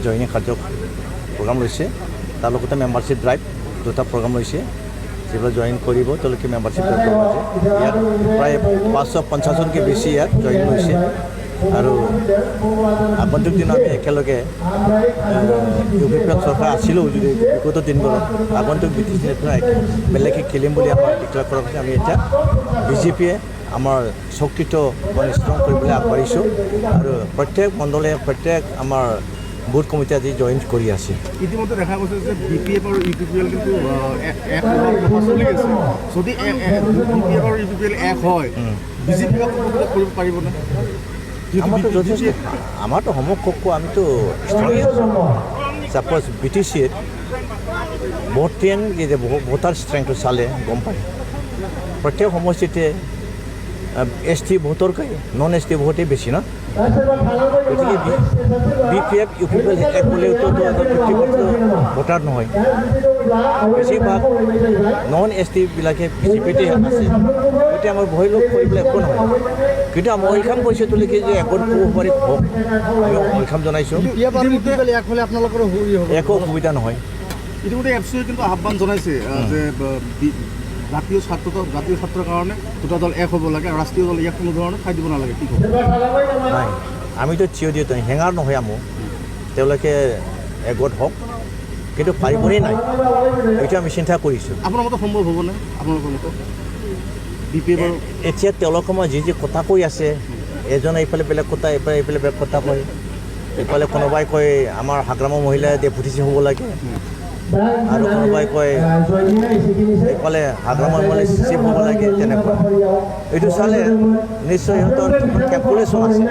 joining কাৰ্য programme লৈছে তাৰ লগতে মেম্বাৰশ্বিপ ড্ৰাইভ দুটা প্ৰগ্ৰাম লৈছে যিবিলাক জইন কৰিব তেওঁলোকে মেম্বাৰশ্বিপ ড্ৰাইভ কৰিব ইয়াত প্ৰায় 550জনকৈ বেছি ইয়াত জইন হৈছে আৰু আগন্তুক দিনত আমি একেলগে ইউপিপিএল চৰকাৰ আছিলোঁ যদি বিগত দিনবোৰত আগন্তুক ব্ৰিটিছ বেলেগে খেলিম বুলি আমাৰ ডিক্লেয়াৰ কৰা হৈছে আমি এতিয়া বিজেপিয়ে আমাৰ শক্তিটো মানে ষ্ট্ৰং কৰিবলৈ আগবাঢ়িছোঁ আৰু প্ৰত্যেক মণ্ডলে প্ৰত্যেক আমাৰ বুথ কমিটি আজি জইন কৰি আছে ইতিমধ্যে দেখা গৈছে যে বিপিএফ আৰু ইউপিপিএল কিন্তু চলি আছে যদি বিপিএফ আৰু ইউপিপিএল এক হয় বিজেপি কৰিব পাৰিবনে আমাৰতো সমকক্ষ আমিতো ষ্ট্ৰঙে আছোঁ ছাপ'জ বি টি চিত ভোটিং যে ভোটাৰ ষ্ট্ৰেংথটো চালে গম পায় প্ৰত্যেক সমষ্টিতে এছ টি ভোটৰকৈ নন এছ টি ভোটেই বেছি ন গতিকে B P F U P P L এক হ'লেওতো 50% ভোটাৰ নহয় বেছিভাগ নন এছ টিবিলাকে বিজেপিতে আছে গতিকে আমাৰ ভয় লোক কৰিবলৈ একো নহয় কিন্তু আমাৰ ঐখাম কৈছোঁ তুলিকে যে একো পাৰি হওক আমি ঐখাম জনাইছোঁ একো অসুবিধা নহয় ইতিমধ্যে এফচিয়ে কিন্তু আহ্বান জনাইছে যে জাতীয় ছাত্ৰৰ কাৰণে দুটা দল এক হ'ব লাগে ৰাষ্ট্ৰীয় দল ইয়াক কোনো ধৰণে ঠাই দিব নালাগে কি ক'ব নাই আমিতো থিয় দিওঁ হেঙাৰ নহয় আমো তেওঁলোকে একগোট হওক কিন্তু পাৰিবনে নাই এইটো আমি চিন্তা কৰিছোঁ আপোনাৰ মতে সম্ভৱ হ'বনে আপোনালোকৰ মতে বি পি এফৰ এতিয়া তেওঁলোকে মই যি কথা কৈ আছে এজনে এইফালে বেলেগ কথা এইফালে বেলেগ কথা কয় এইফালে কোনোবাই কয় আমাৰ হাগ্ৰামৰ মহিলাই ডেপুটিচি হ'ব লাগে আৰু কোনোবাই কয় এইফালে হাগ্ৰামৰ মহিলাই চিফ হ'ব লাগে তেনেকুৱা এইটো চালে নিশ্চয় সিহঁতৰ কেলকুলেশ্যন আছে